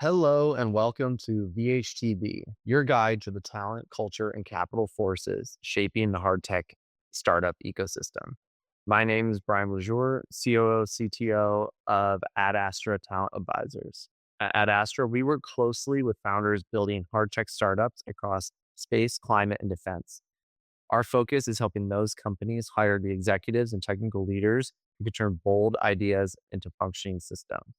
Hello and welcome to VHTB, your guide to the talent, culture, and capital forces shaping the hard tech startup ecosystem. My name is Brian Mejeur, COO, CTO of Astra Talent Advisors. At Astra, we work closely with founders building hard tech startups across space, climate, and defense. Our focus is helping those companies hire the executives and technical leaders who can turn bold ideas into functioning systems.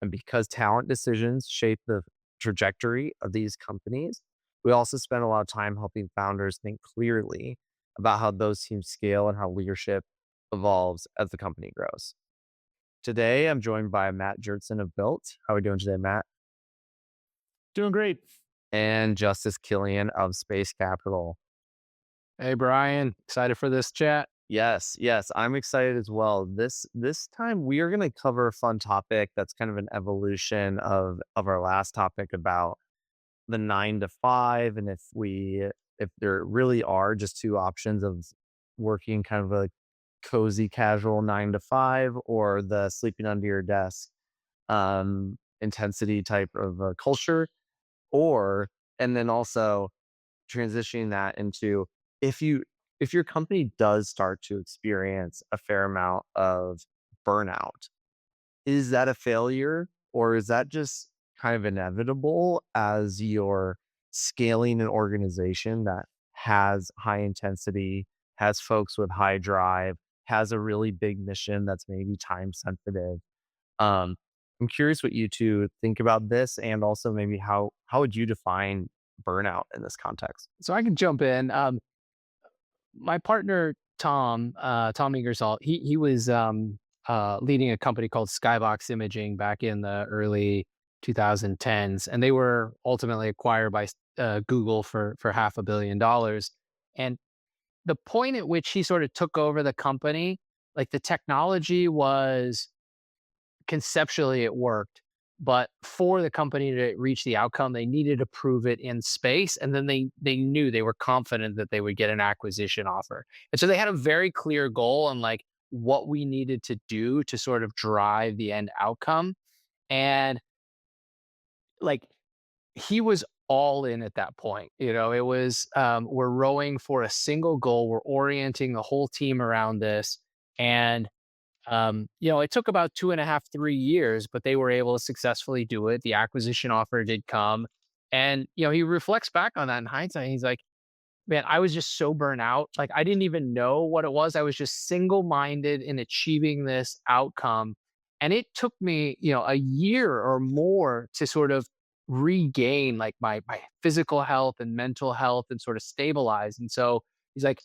And because talent decisions shape the trajectory of these companies, we also spend a lot of time helping founders think clearly about how those teams scale and how leadership evolves as the company grows. Today, I'm joined by Matt Gjertsen of Built. How are we doing today, Matt? Doing great. And Justus Kilian of Space Capital. Hey, Brian. Excited for this chat. Yes, I'm excited as well. This time we are going to cover a fun topic that's kind of an evolution of our last topic about the 9 to 5, and if there really are just two options of working kind of a cozy casual 9 to 5 or the sleeping under your desk intensity type of culture, or and then also transitioning that into if you if your company does start to experience a fair amount of burnout, is that a failure or is that just kind of inevitable as you're scaling an organization that has high intensity, has folks with high drive, has a really big mission that's maybe time sensitive? Um, I'm curious what you two think about this, and also maybe how would you define burnout in this context? So I can jump in. My partner Tom Ingersoll, he was leading a company called Skybox Imaging back in the early 2010s, and they were ultimately acquired by Google for $500 million. And the point at which he sort of took over the company, like the technology was conceptually it worked, but for the company to reach the outcome, they needed to prove it in space, and then they knew they were confident that they would get an acquisition offer. And so they had a very clear goal on like what we needed to do to sort of drive the end outcome. And like he was all in at that point. It was we're rowing for a single goal. We're orienting the whole team around this. And it took about 2.5, 3 years, but they were able to successfully do it. The acquisition offer did come. And, he reflects back on that in hindsight. He's like, man, I was just so burnt out. Like, I didn't even know what it was. I was just single minded in achieving this outcome. And it took me, a year or more to sort of regain like my physical health and mental health and sort of stabilize. And so he's like,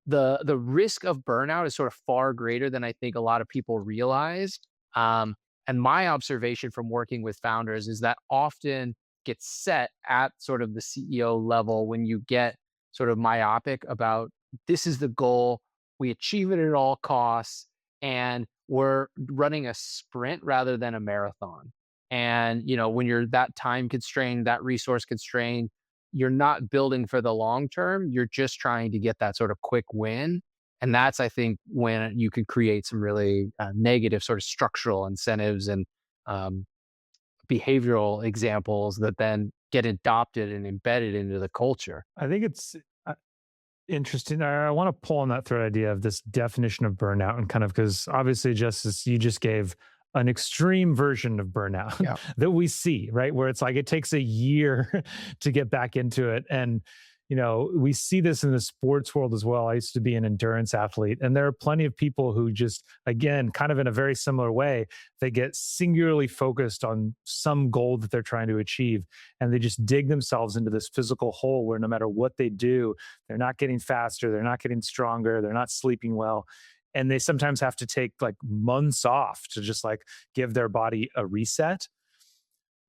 the risk of burnout is sort of far greater than I think a lot of people realize. And my observation from working with founders is that often gets set at sort of the CEO level when you get sort of myopic about this is the goal, we achieve it at all costs, and we're running a sprint rather than a marathon. And when you're that time constrained, that resource constrained, you're not building for the long term. You're just trying to get that sort of quick win. And that's, I think, when you can create some really negative sort of structural incentives and um, behavioral examples that then get adopted and embedded into the culture. I think it's interesting. I want to pull on that thread idea of this definition of burnout and kind of because obviously, Justice, you just gave an extreme version of burnout Yeah. that we see, right? Where it's like it takes a year to get back into it. And, we see this in the sports world as well. I used to be an endurance athlete, and there are plenty of people who just, again, kind of in a very similar way, they get singularly focused on some goal that they're trying to achieve. And they just dig themselves into this physical hole where no matter what they do, they're not getting faster, they're not getting stronger, they're not sleeping well. And they sometimes have to take like months off to just like give their body a reset.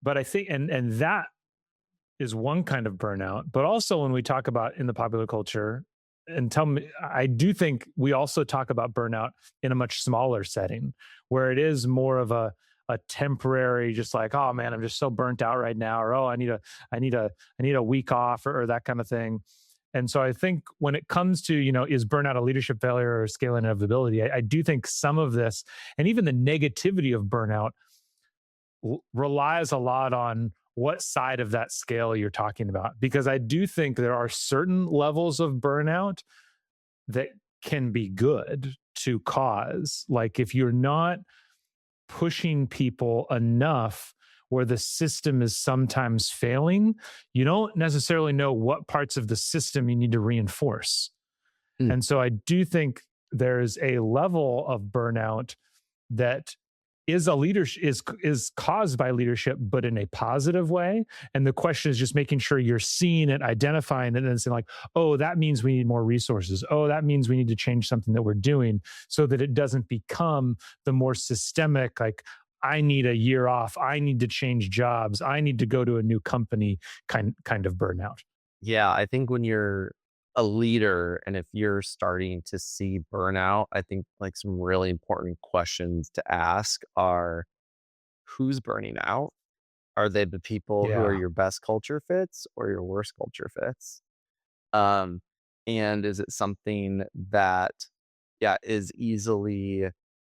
But I think, and that is one kind of burnout. But also when we talk about in the popular culture, and tell me, I do think we also talk about burnout in a much smaller setting where it is more of a temporary, just like, oh man, I'm just so burnt out right now, or oh, I need a week off, or that kind of thing. And so I think when it comes to, is burnout a leadership failure or scale inevitability, I do think some of this, and even the negativity of burnout, relies a lot on what side of that scale you're talking about, because I do think there are certain levels of burnout that can be good to cause. Like if you're not pushing people enough where the system is sometimes failing, you don't necessarily know what parts of the system you need to reinforce. Mm. And so I do think there's a level of burnout that is a leadership is caused by leadership, but in a positive way. And the question is just making sure you're seeing it, identifying it, and then saying like, oh, that means we need more resources. Oh, that means we need to change something that we're doing, so that it doesn't become the more systemic, like, I need a year off, I need to change jobs, I need to go to a new company kind of burnout. Yeah, I think when you're a leader and if you're starting to see burnout, I think like some really important questions to ask are, who's burning out? Are they the people who are Yeah. your best culture fits or your worst culture fits? Um, and is it something that, yeah, is easily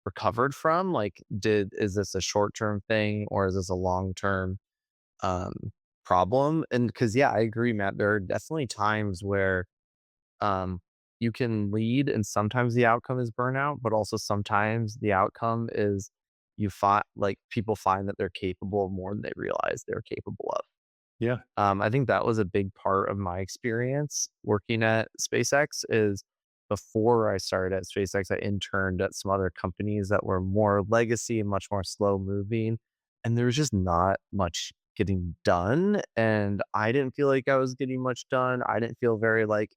recovered from? Like, is this a short-term thing or is this a long-term um problem? And because yeah, I agree, Matt. There are definitely times where um, you can lead, and sometimes the outcome is burnout, but also sometimes the outcome is you find like people find that they're capable of more than they realize they're capable of. Yeah. I think that was a big part of my experience working at SpaceX. Is before I started at SpaceX, I interned at some other companies that were more legacy and much more slow moving, and there was just not much getting done. And I didn't feel like I was getting much done. I didn't feel very like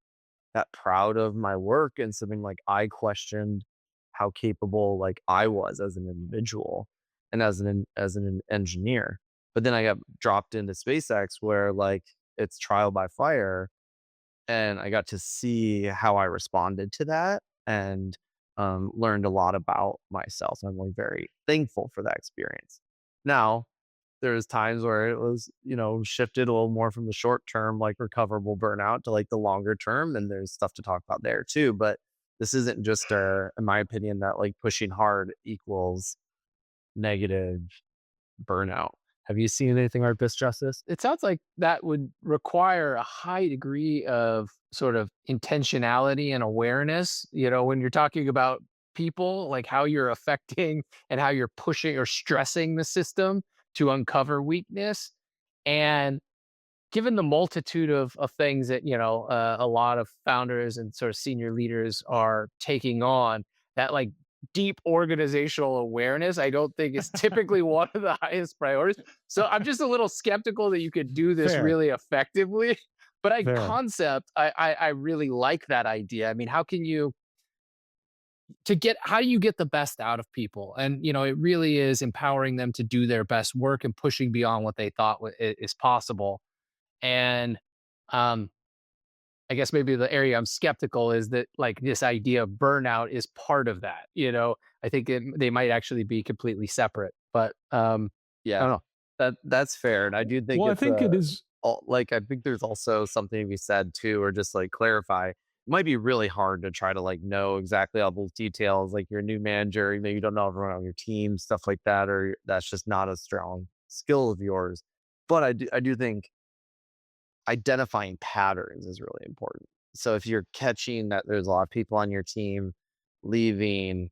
that proud of my work, and something like I questioned how capable like I was as an individual and as an engineer. But then I got dropped into SpaceX where like it's trial by fire, and I got to see how I responded to that, and learned a lot about myself. I'm like very thankful for that experience. Now, there's times where it was, shifted a little more from the short term, like recoverable burnout, to like the longer term. And there's stuff to talk about there too. But this isn't just in my opinion, that like pushing hard equals negative burnout. Have you seen anything like this, Justice? It sounds like that would require a high degree of sort of intentionality and awareness, when you're talking about people, like how you're affecting and how you're pushing or stressing the system to uncover weakness. And given the multitude of things that a lot of founders and sort of senior leaders are taking on, that like deep organizational awareness I don't think is typically one of the highest priorities. So I'm just a little skeptical that you could do this Fair. really effectively. But Fair. I really like that idea. I mean, how do you get the best out of people? And it really is empowering them to do their best work and pushing beyond what they thought is possible. And um, I guess maybe the area I'm skeptical is that like this idea of burnout is part of that. I think they might actually be completely separate. But I Yeah, don't know. that's fair. And I do think Well, I it's think it is. like I think there's also something to be said too, or just like clarify. It might be really hard to try to like know exactly all those details. Like you're a new manager, you don't know everyone on your team, stuff like that, or that's just not a strong skill of yours. But I do think identifying patterns is really important. So if you're catching that there's a lot of people on your team leaving,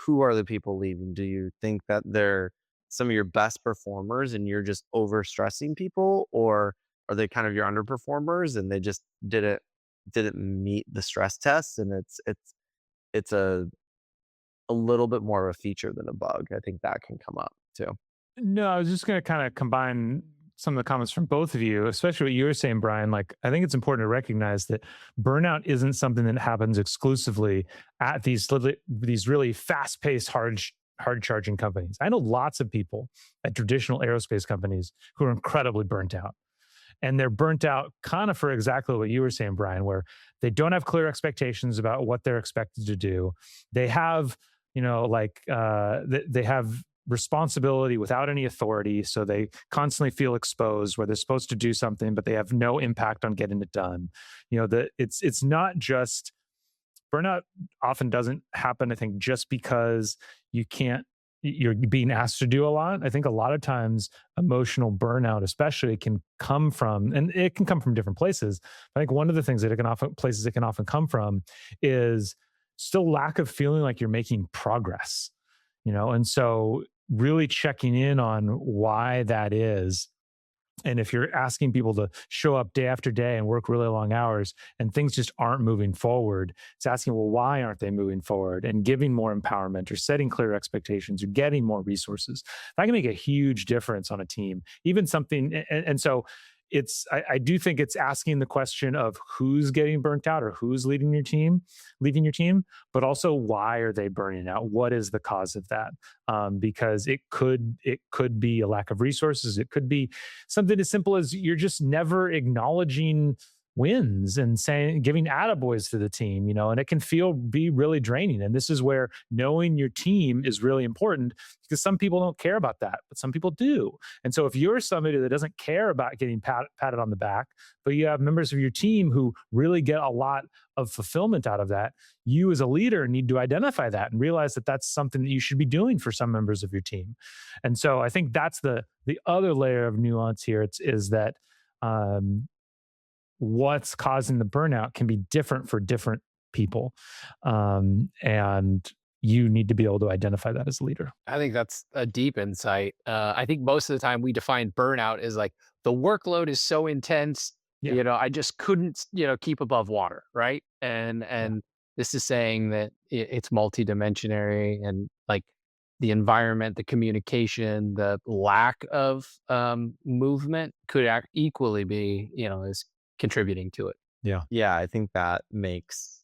who are the people leaving? Do you think that they're some of your best performers and you're just over stressing people, or are they kind of your underperformers and they just didn't meet the stress test, and it's a little bit more of a feature than a bug. I think that can come up too. No, I was just going to kind of combine some of the comments from both of you, especially what you were saying, Brian. Like, I think it's important to recognize that burnout isn't something that happens exclusively at these really fast-paced, hard charging companies. I know lots of people at traditional aerospace companies who are incredibly burnt out. And they're burnt out kind of for exactly what you were saying, Brian, where they don't have clear expectations about what they're expected to do. They have, they have responsibility without any authority. So they constantly feel exposed where they're supposed to do something, but they have no impact on getting it done. It's not just burnout often doesn't happen, I think, just because you can't, you're being asked to do a lot. I think a lot of times emotional burnout, especially, can come from, and it can come from different places. I think one of the things that places it can often come from is still lack of feeling like you're making progress, and so really checking in on why that is. And if you're asking people to show up day after day and work really long hours and things just aren't moving forward, it's asking, well, why aren't they moving forward, and giving more empowerment or setting clear expectations or getting more resources. That can make a huge difference on a team. Even something, and so I do think it's asking the question of who's getting burnt out or who's leaving your team, but also why are they burning out? What is the cause of that? Because it could be a lack of resources. It could be something as simple as you're just never acknowledging wins and giving attaboys to the team, and it can be really draining. And this is where knowing your team is really important, because some people don't care about that, but some people do. And so if you're somebody that doesn't care about getting patted on the back, but you have members of your team who really get a lot of fulfillment out of that, you as a leader need to identify that and realize that that's something that you should be doing for some members of your team. And so I think that's the other layer of nuance here. Is that what's causing the burnout can be different for different people. And you need to be able to identify that as a leader. I think that's a deep insight. I think most of the time we define burnout as like the workload is so intense, Yeah. I just couldn't, keep above water, right? And this is saying that it's multidimensionary, and like the environment, the communication, the lack of movement could equally be, is contributing to it. Yeah. Yeah, I think that makes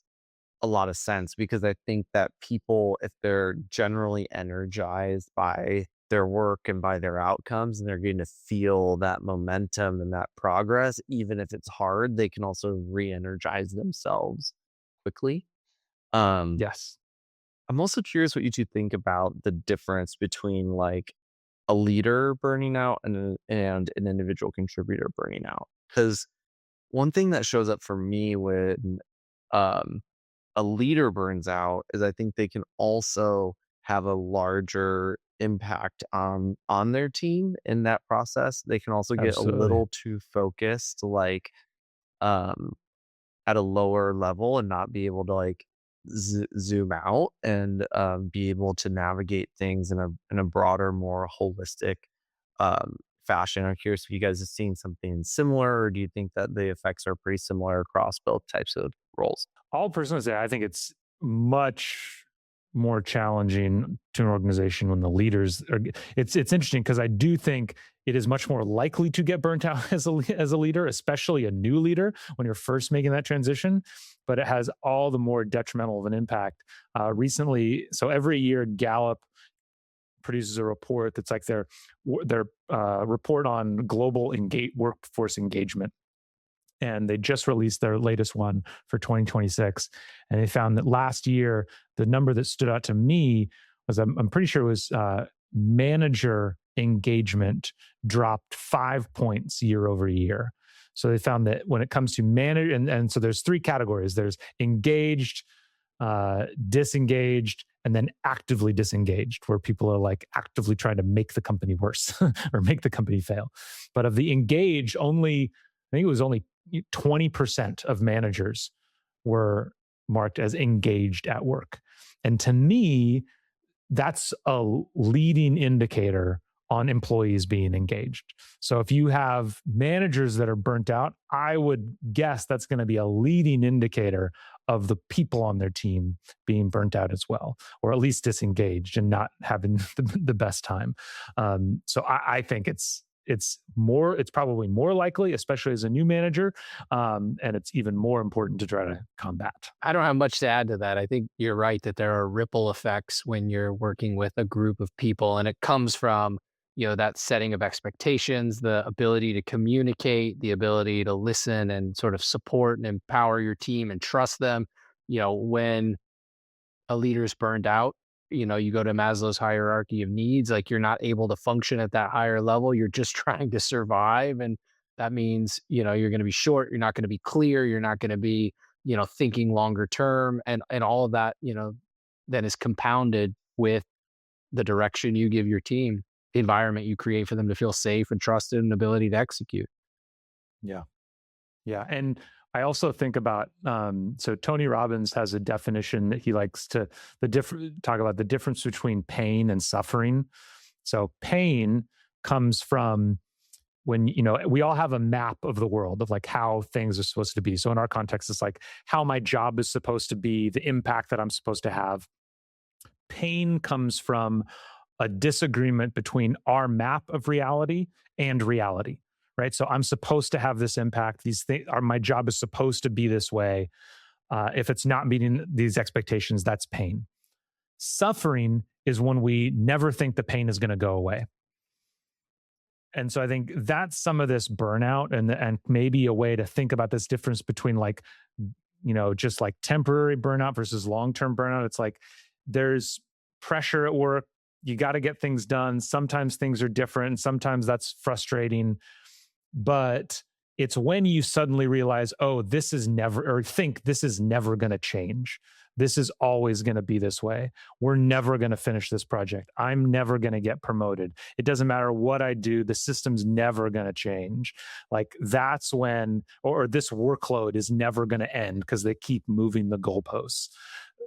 a lot of sense, because I think that people, if they're generally energized by their work and by their outcomes, and they're going to feel that momentum and that progress, even if it's hard, they can also re-energize themselves quickly. Um, Yes. I'm also curious what you two think about the difference between like a leader burning out and an individual contributor burning out. Because one thing that shows up for me when um, a leader burns out is I think they can also have a larger impact on their team in that process. They can also get a Absolutely. little too focused, like um, at a lower level, and not be able to like zoom out and be able to navigate things in a broader, more holistic fashion. I'm curious if you guys have seen something similar, or do you think that the effects are pretty similar across both types of roles? I'll personally say I think it's much more challenging to an organization when the leaders are. It's interesting because I do think it is much more likely to get burnt out as a leader, especially a new leader when you're first making that transition. But it has all the more detrimental of an impact. Recently, so every year Gallup produces a report that's like their report on global workforce engagement, and they just released their latest one for 2026. And they found that last year, the number that stood out to me was, I'm pretty sure it was manager engagement dropped 5 points year over year. So they found that when it comes to manager, and so there's three categories: there's engaged, disengaged, and then actively disengaged, where people are like actively trying to make the company worse or make the company fail. But of the engaged, I think it was only 20% of managers were marked as engaged at work. And to me, that's a leading indicator on employees being engaged. So if you have managers that are burnt out, I would guess that's going to be a leading indicator of the people on their team being burnt out as well, or at least disengaged and not having the best time. So I think it's probably more likely, especially as a new manager, and it's even more important to try to combat. I don't have much to add to that. I think you're right that there are ripple effects when you're working with a group of people, and it comes from, that setting of expectations, the ability to communicate, the ability to listen and sort of support and empower your team and trust them. When a leader's burned out, you go to Maslow's hierarchy of needs, like you're not able to function at that higher level. You're just trying to survive. And that means, you're going to be short. You're not going to be clear. You're not going to be, thinking longer term, and all of that, then is compounded with the direction you give your team, the environment you create for them to feel safe and trusted and ability to execute. Yeah. Yeah. And I also think about, so Tony Robbins has a definition that he likes to talk about the difference between pain and suffering. So pain comes from when, we all have a map of the world of like how things are supposed to be. So in our context, it's like how my job is supposed to be, the impact that I'm supposed to have. Pain comes from a disagreement between our map of reality and reality, right? So I'm supposed to have this impact. These things are, my job is supposed to be this way. If it's not meeting these expectations, that's pain. Suffering is when we never think the pain is going to go away. And so I think that's some of this burnout, and maybe a way to think about this difference between like, just like temporary burnout versus long-term burnout. It's like there's pressure at work. You got to get things done. Sometimes things are different. Sometimes that's frustrating. But it's when you suddenly realize, oh, this is never, or think this is never going to change. This is always going to be this way. We're never going to finish this project. I'm never going to get promoted. It doesn't matter what I do. The system's never going to change. Like that's when, or this workload is never going to end because they keep moving the goalposts.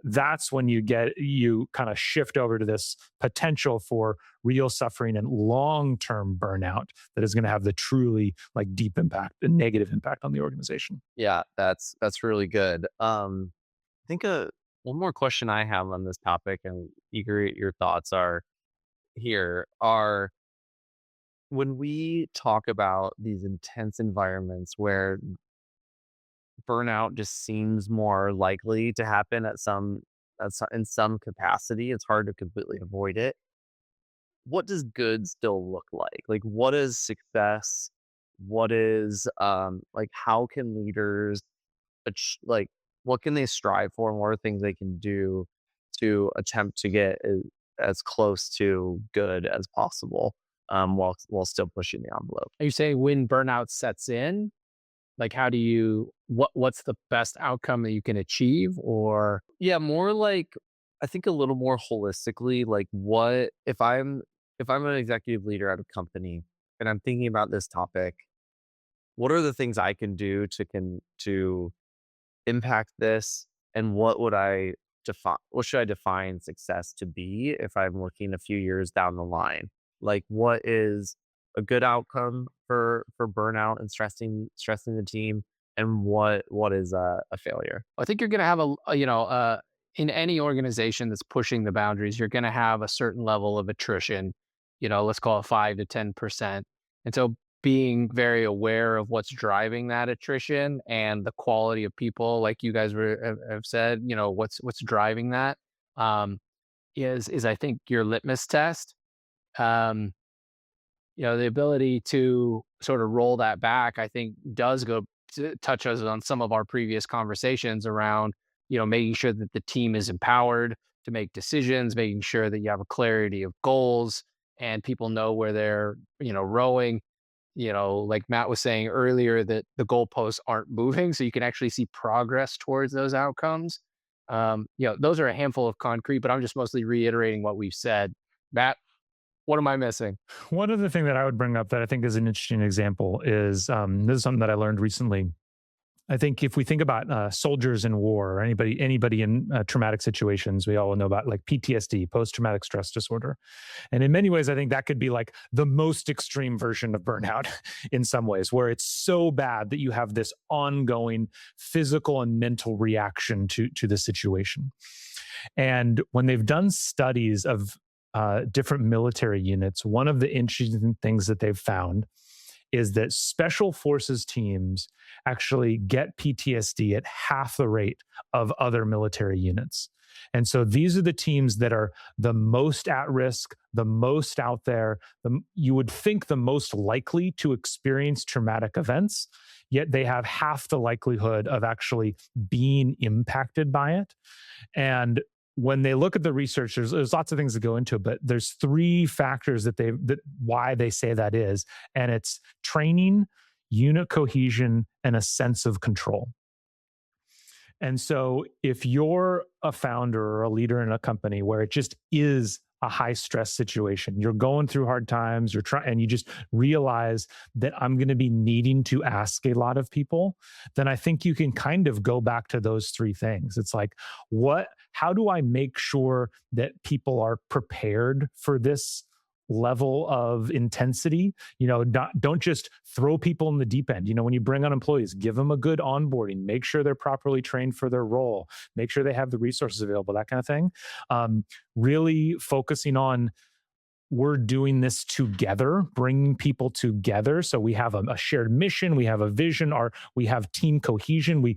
That's when you kind of shift over to this potential for real suffering and long-term burnout that is going to have the truly like deep impact and negative impact on the organization. Yeah, that's really good. I think one more question I have on this topic, and eager your thoughts are when we talk about these intense environments where burnout just seems more likely to happen in some capacity. It's hard to completely avoid it. What does good still look like? Like, what is success? What is like? How can leaders like? What can they strive for, and what are things they can do to attempt to get as close to good as possible, while still pushing the envelope? Are you saying when burnout sets in, like how do you what's the best outcome that you can achieve? Or Yeah, more like I think a little more holistically, like what if I'm an executive leader at a company and I'm thinking about this topic, what are the things I can do to impact this, and what should I define success to be if I'm looking a few years down the line? Like what is a good outcome for burnout and stressing the team, and what is a failure? I think you're going to have in any organization that's pushing the boundaries, you're going to have a certain level of attrition, let's call it 5 to 10%. And so being very aware of what's driving that attrition and the quality of people, like you guys have said, what's driving that, is I think your litmus test. Um, the ability to sort of roll that back, I think does go to touch us on some of our previous conversations around, making sure that the team is empowered to make decisions, making sure that you have a clarity of goals and people know where they're, rowing. Like Matt was saying earlier, that the goalposts aren't moving, so you can actually see progress towards those outcomes. Those are a handful of concrete, but I'm just mostly reiterating what we've said. Matt, what am I missing? One other thing that I would bring up that I think is an interesting example is this is something that I learned recently. I think if we think about soldiers in war or anybody in traumatic situations, we all know about like PTSD, post-traumatic stress disorder. And in many ways, I think that could be like the most extreme version of burnout in some ways, where it's so bad that you have this ongoing physical and mental reaction to the situation. And when they've done studies of different military units, one of the interesting things that they've found is that special forces teams actually get PTSD at half the rate of other military units. And so these are the teams that are the most at risk, the most out there, you would think the most likely to experience traumatic events, yet they have half the likelihood of actually being impacted by it. And when they look at the research, there's lots of things that go into it, but there's 3 factors that why they say that is, and it's training, unit cohesion, and a sense of control. And so if you're a founder or a leader in a company where it just is a high stress situation. You're going through hard times, you're trying, and you just realize that I'm going to be needing to ask a lot of people, then I think you can kind of go back to those three things. It's like, how do I make sure that people are prepared for this level of intensity? Don't just throw people in the deep end. When you bring on employees, give them a good onboarding, make sure they're properly trained for their role, make sure they have the resources available, that kind of thing. Really focusing on, we're doing this together, bringing people together. So we have a shared mission, we have a vision, or we have team cohesion. We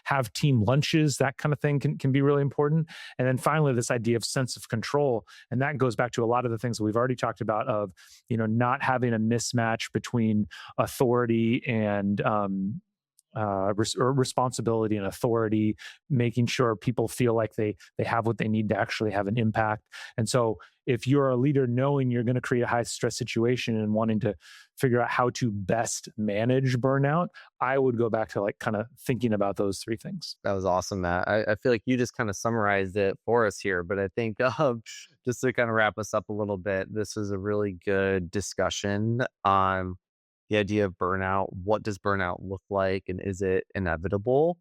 have team lunches. That kind of thing can be really important. And then finally, this idea of sense of control, and that goes back to a lot of the things that we've already talked about of not having a mismatch between authority and responsibility and authority, making sure people feel like they have what they need to actually have an impact. And so if you're a leader knowing you're going to create a high stress situation and wanting to figure out how to best manage burnout, I would go back to kind of thinking about those three things. That was awesome, Matt. I feel like you just kind of summarized it for us here, but I think just to kind of wrap us up a little bit, this was a really good discussion on the idea of burnout. What does burnout look like, and is it inevitable?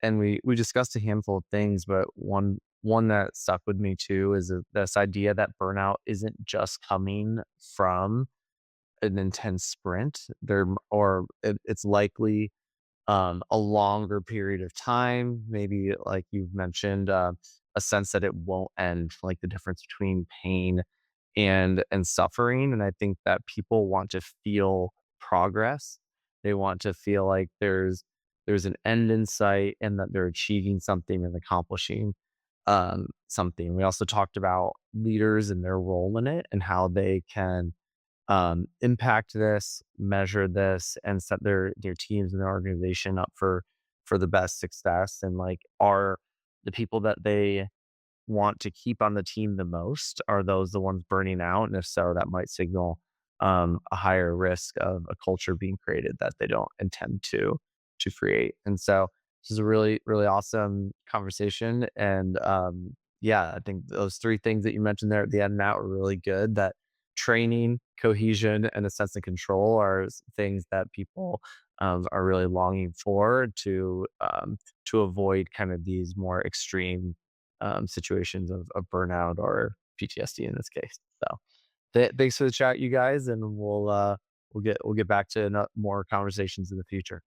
And we discussed a handful of things, but one that stuck with me too is this idea that burnout isn't just coming from an intense sprint. It's likely a longer period of time, maybe like you've mentioned, a sense that it won't end, like the difference between pain and suffering. And I think that people want to feel progress. They want to feel like there's an end in sight and that they're achieving something and accomplishing something. We also talked about leaders and their role in it and how they can impact this, measure this, and set their teams and their organization up for the best success. And are the people that they want to keep on the team the most, are those the ones burning out? And if so, that might signal a higher risk of a culture being created that they don't intend to create. And so this is a really, really awesome conversation. And yeah, I think those three things that you mentioned there at the end, Matt, were really good. That training, cohesion, and a sense of control are things that people are really longing for to avoid kind of these more extreme situations of burnout or PTSD in this case. So thanks for the chat, you guys, and we'll get back to more conversations in the future.